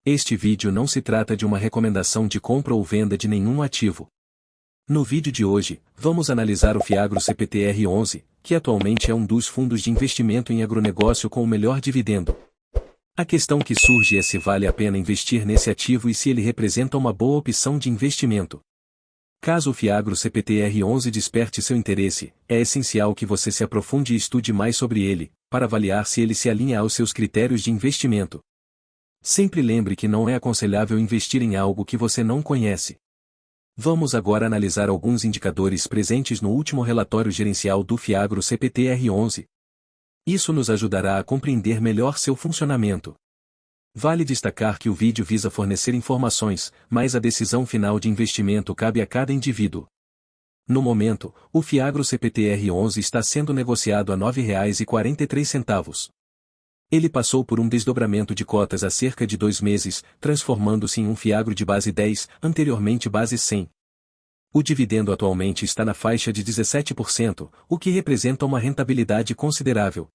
Este vídeo não se trata de uma recomendação de compra ou venda de nenhum ativo. No vídeo de hoje, vamos analisar o Fiagro CPTR11, que atualmente é um dos fundos de investimento em agronegócio com o melhor dividendo. A questão que surge é se vale a pena investir nesse ativo e se ele representa uma boa opção de investimento. Caso o Fiagro CPTR11 desperte seu interesse, é essencial que você se aprofunde e estude mais sobre ele, para avaliar se ele se alinha aos seus critérios de investimento. Sempre lembre que não é aconselhável investir em algo que você não conhece. Vamos agora analisar alguns indicadores presentes no último relatório gerencial do Fiagro CPTR11. Isso nos ajudará a compreender melhor seu funcionamento. Vale destacar que o vídeo visa fornecer informações, mas a decisão final de investimento cabe a cada indivíduo. No momento, o Fiagro CPTR11 está sendo negociado a R$ 9,43. Ele passou por um desdobramento de cotas há cerca de 2 meses, transformando-se em um Fiagro de base 10, anteriormente base 100. O dividendo atualmente está na faixa de 17%, o que representa uma rentabilidade considerável.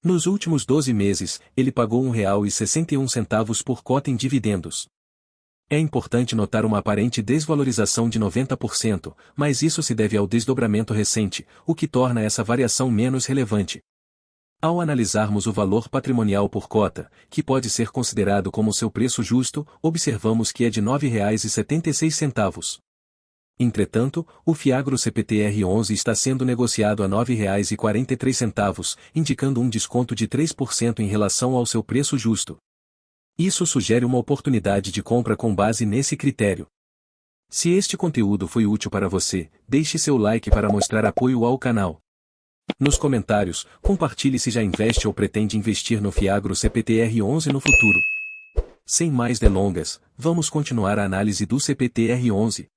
Nos últimos 12 meses, ele pagou R$ 1,61 por cota em dividendos. É importante notar uma aparente desvalorização de 90%, mas isso se deve ao desdobramento recente, o que torna essa variação menos relevante. Ao analisarmos o valor patrimonial por cota, que pode ser considerado como seu preço justo, observamos que é de R$ 9,76. Entretanto, o Fiagro CPTR11 está sendo negociado a R$ 9,43, indicando um desconto de 3% em relação ao seu preço justo. Isso sugere uma oportunidade de compra com base nesse critério. Se este conteúdo foi útil para você, deixe seu like para mostrar apoio ao canal. Nos comentários, compartilhe se já investe ou pretende investir no Fiagro CPTR11 no futuro. Sem mais delongas, vamos continuar a análise do CPTR11.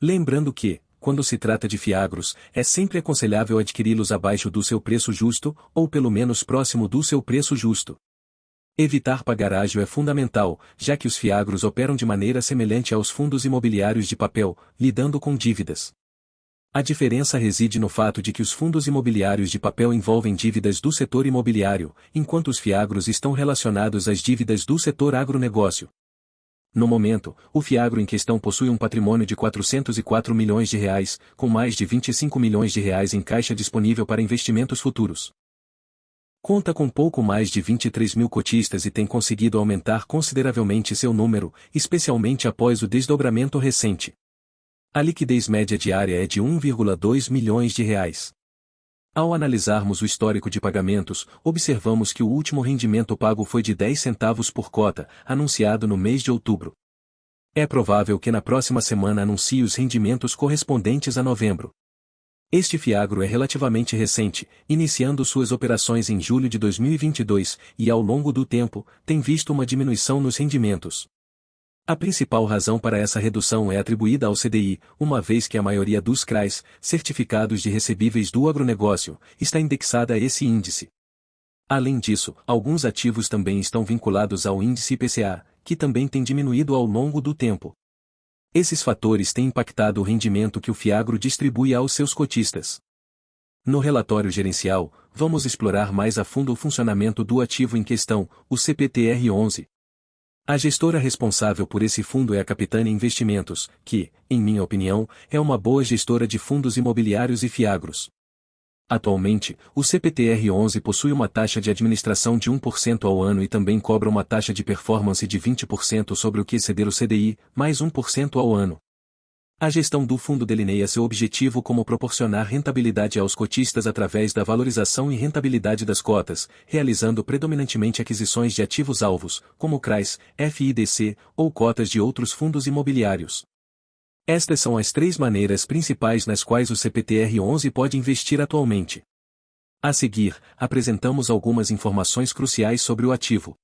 Lembrando que, quando se trata de fiagros, é sempre aconselhável adquiri-los abaixo do seu preço justo, ou pelo menos próximo do seu preço justo. Evitar pagar ágio é fundamental, já que os fiagros operam de maneira semelhante aos fundos imobiliários de papel, lidando com dívidas. A diferença reside no fato de que os fundos imobiliários de papel envolvem dívidas do setor imobiliário, enquanto os fiagros estão relacionados às dívidas do setor agronegócio. No momento, o Fiagro em questão possui um patrimônio de R$ 404 milhões, com mais de R$ 25 milhões em caixa disponível para investimentos futuros. Conta com pouco mais de 23 mil cotistas e tem conseguido aumentar consideravelmente seu número, especialmente após o desdobramento recente. A liquidez média diária é de R$ 1,2 milhões. Ao analisarmos o histórico de pagamentos, observamos que o último rendimento pago foi de 10 centavos por cota, anunciado no mês de outubro. É provável que na próxima semana anuncie os rendimentos correspondentes a novembro. Este Fiagro é relativamente recente, iniciando suas operações em julho de 2022, e ao longo do tempo, tem visto uma diminuição nos rendimentos. A principal razão para essa redução é atribuída ao CDI, uma vez que a maioria dos CRAs, certificados de recebíveis do agronegócio, está indexada a esse índice. Além disso, alguns ativos também estão vinculados ao índice IPCA, que também tem diminuído ao longo do tempo. Esses fatores têm impactado o rendimento que o Fiagro distribui aos seus cotistas. No relatório gerencial, vamos explorar mais a fundo o funcionamento do ativo em questão, o CPTR11. A gestora responsável por esse fundo é a Capitânia Investimentos, que, em minha opinião, é uma boa gestora de fundos imobiliários e fiagros. Atualmente, o CPTR11 possui uma taxa de administração de 1% ao ano e também cobra uma taxa de performance de 20% sobre o que exceder o CDI, mais 1% ao ano. A gestão do fundo delineia seu objetivo como proporcionar rentabilidade aos cotistas através da valorização e rentabilidade das cotas, realizando predominantemente aquisições de ativos-alvos, como CRAs, FIDC, ou cotas de outros fundos imobiliários. Estas são as 3 maneiras principais nas quais o CPTR11 pode investir atualmente. A seguir, apresentamos algumas informações cruciais sobre o ativo.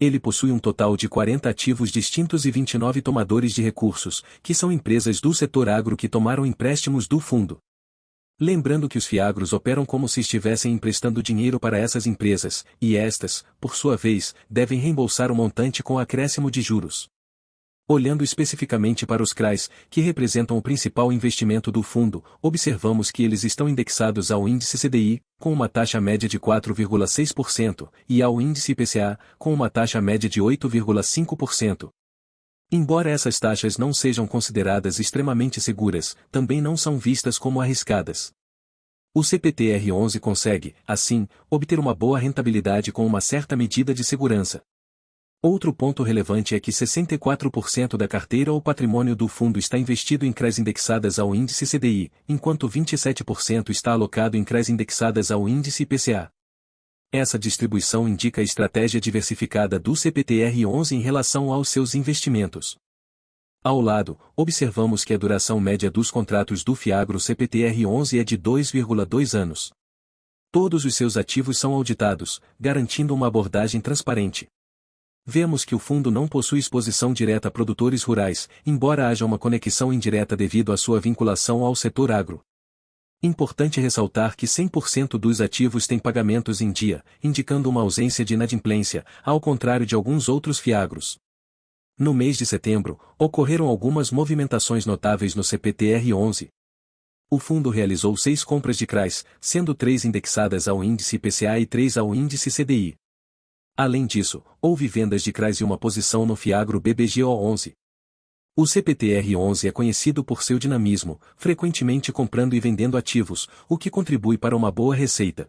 Ele possui um total de 40 ativos distintos e 29 tomadores de recursos, que são empresas do setor agro que tomaram empréstimos do fundo. Lembrando que os fiagros operam como se estivessem emprestando dinheiro para essas empresas, e estas, por sua vez, devem reembolsar o montante com acréscimo de juros. Olhando especificamente para os CRAs, que representam o principal investimento do fundo, observamos que eles estão indexados ao índice CDI, com uma taxa média de 4,6%, e ao índice IPCA, com uma taxa média de 8,5%. Embora essas taxas não sejam consideradas extremamente seguras, também não são vistas como arriscadas. O CPTR11 consegue, assim, obter uma boa rentabilidade com uma certa medida de segurança. Outro ponto relevante é que 64% da carteira ou patrimônio do fundo está investido em CRAs indexadas ao índice CDI, enquanto 27% está alocado em CRAs indexadas ao índice IPCA. Essa distribuição indica a estratégia diversificada do CPTR11 em relação aos seus investimentos. Ao lado, observamos que a duração média dos contratos do Fiagro CPTR11 é de 2,2 anos. Todos os seus ativos são auditados, garantindo uma abordagem transparente. Vemos que o fundo não possui exposição direta a produtores rurais, embora haja uma conexão indireta devido à sua vinculação ao setor agro. Importante ressaltar que 100% dos ativos têm pagamentos em dia, indicando uma ausência de inadimplência, ao contrário de alguns outros fiagros. No mês de setembro, ocorreram algumas movimentações notáveis no CPTR11. O fundo realizou 6 compras de CRAs, sendo 3 indexadas ao índice IPCA e 3 ao índice CDI. Além disso, houve vendas de CRAs e uma posição no Fiagro BBGO11. O CPTR11 é conhecido por seu dinamismo, frequentemente comprando e vendendo ativos, o que contribui para uma boa receita.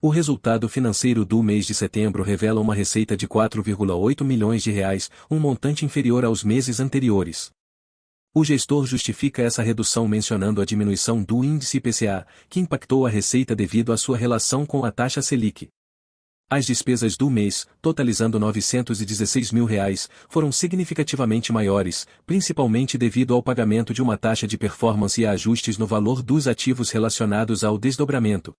O resultado financeiro do mês de setembro revela uma receita de R$ 4,8 milhões, um montante inferior aos meses anteriores. O gestor justifica essa redução mencionando a diminuição do índice IPCA, que impactou a receita devido à sua relação com a taxa Selic. As despesas do mês, totalizando R$ 916 mil, foram significativamente maiores, principalmente devido ao pagamento de uma taxa de performance e a ajustes no valor dos ativos relacionados ao desdobramento.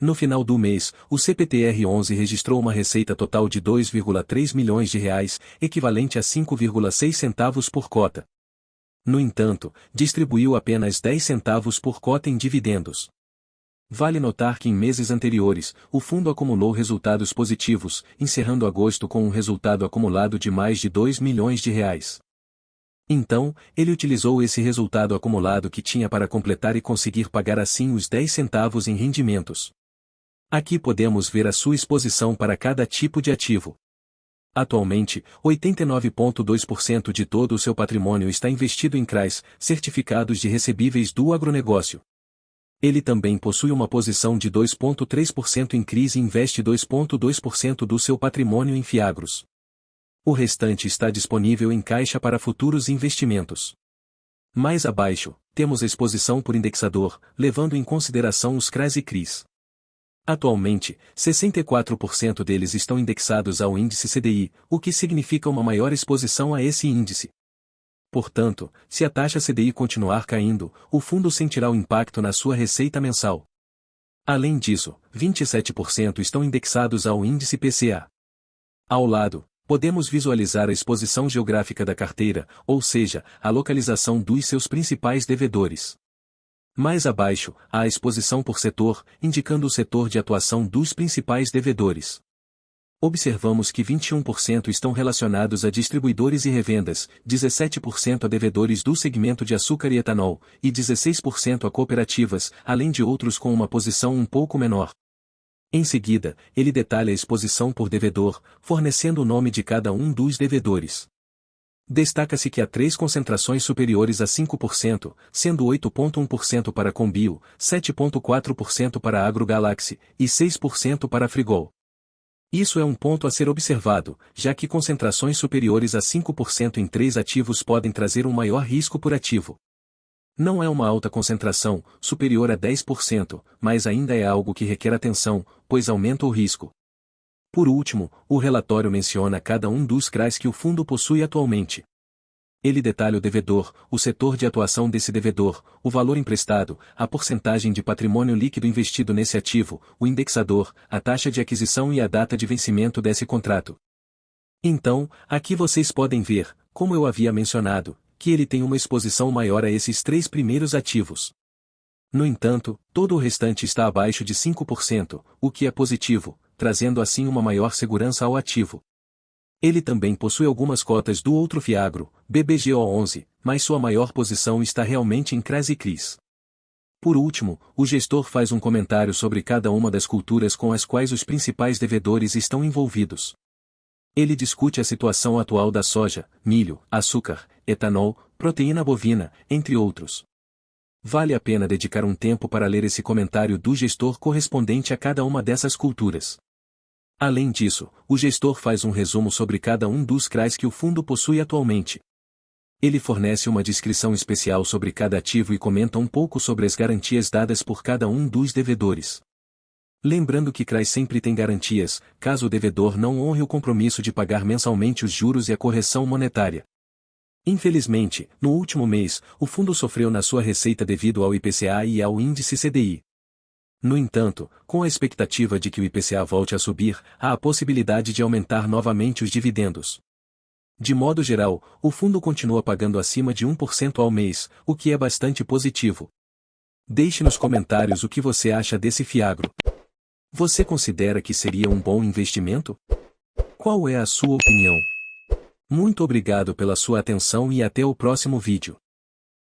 No final do mês, o CPTR11 registrou uma receita total de R$ 2,3 milhões, equivalente a 5,6 centavos por cota. No entanto, distribuiu apenas 10 centavos por cota em dividendos. Vale notar que em meses anteriores, o fundo acumulou resultados positivos, encerrando agosto com um resultado acumulado de mais de R$ 2 milhões. Então, ele utilizou esse resultado acumulado que tinha para completar e conseguir pagar assim os 10 centavos em rendimentos. Aqui podemos ver a sua exposição para cada tipo de ativo. Atualmente, 89,2% de todo o seu patrimônio está investido em CRAs, certificados de recebíveis do agronegócio. Ele também possui uma posição de 2,3% em CRIs e investe 2,2% do seu patrimônio em fiagros. O restante está disponível em caixa para futuros investimentos. Mais abaixo, temos a exposição por indexador, levando em consideração os CRAs e CRIs. Atualmente, 64% deles estão indexados ao índice CDI, o que significa uma maior exposição a esse índice. Portanto, se a taxa CDI continuar caindo, o fundo sentirá o impacto na sua receita mensal. Além disso, 27% estão indexados ao índice IPCA. Ao lado, podemos visualizar a exposição geográfica da carteira, ou seja, a localização dos seus principais devedores. Mais abaixo, há a exposição por setor, indicando o setor de atuação dos principais devedores. Observamos que 21% estão relacionados a distribuidores e revendas, 17% a devedores do segmento de açúcar e etanol, e 16% a cooperativas, além de outros com uma posição um pouco menor. Em seguida, ele detalha a exposição por devedor, fornecendo o nome de cada um dos devedores. Destaca-se que há 3 concentrações superiores a 5%, sendo 8,1% para Combio, 7,4% para AgroGalaxy e 6% para Frigol. Isso é um ponto a ser observado, já que concentrações superiores a 5% em 3 ativos podem trazer um maior risco por ativo. Não é uma alta concentração, superior a 10%, mas ainda é algo que requer atenção, pois aumenta o risco. Por último, o relatório menciona cada um dos CRAs que o fundo possui atualmente. Ele detalha o devedor, o setor de atuação desse devedor, o valor emprestado, a porcentagem de patrimônio líquido investido nesse ativo, o indexador, a taxa de aquisição e a data de vencimento desse contrato. Então, aqui vocês podem ver, como eu havia mencionado, que ele tem uma exposição maior a esses 3 primeiros ativos. No entanto, todo o restante está abaixo de 5%, o que é positivo, trazendo assim uma maior segurança ao ativo. Ele também possui algumas cotas do outro Fiagro, BBGO11, mas sua maior posição está realmente em CRAS e CRIs. Por último, o gestor faz um comentário sobre cada uma das culturas com as quais os principais devedores estão envolvidos. Ele discute a situação atual da soja, milho, açúcar, etanol, proteína bovina, entre outros. Vale a pena dedicar um tempo para ler esse comentário do gestor correspondente a cada uma dessas culturas. Além disso, o gestor faz um resumo sobre cada um dos CRAs que o fundo possui atualmente. Ele fornece uma descrição especial sobre cada ativo e comenta um pouco sobre as garantias dadas por cada um dos devedores. Lembrando que CRAs sempre tem garantias, caso o devedor não honre o compromisso de pagar mensalmente os juros e a correção monetária. Infelizmente, no último mês, o fundo sofreu na sua receita devido ao IPCA e ao índice CDI. No entanto, com a expectativa de que o IPCA volte a subir, há a possibilidade de aumentar novamente os dividendos. De modo geral, o fundo continua pagando acima de 1% ao mês, o que é bastante positivo. Deixe nos comentários o que você acha desse Fiagro. Você considera que seria um bom investimento? Qual é a sua opinião? Muito obrigado pela sua atenção e até o próximo vídeo.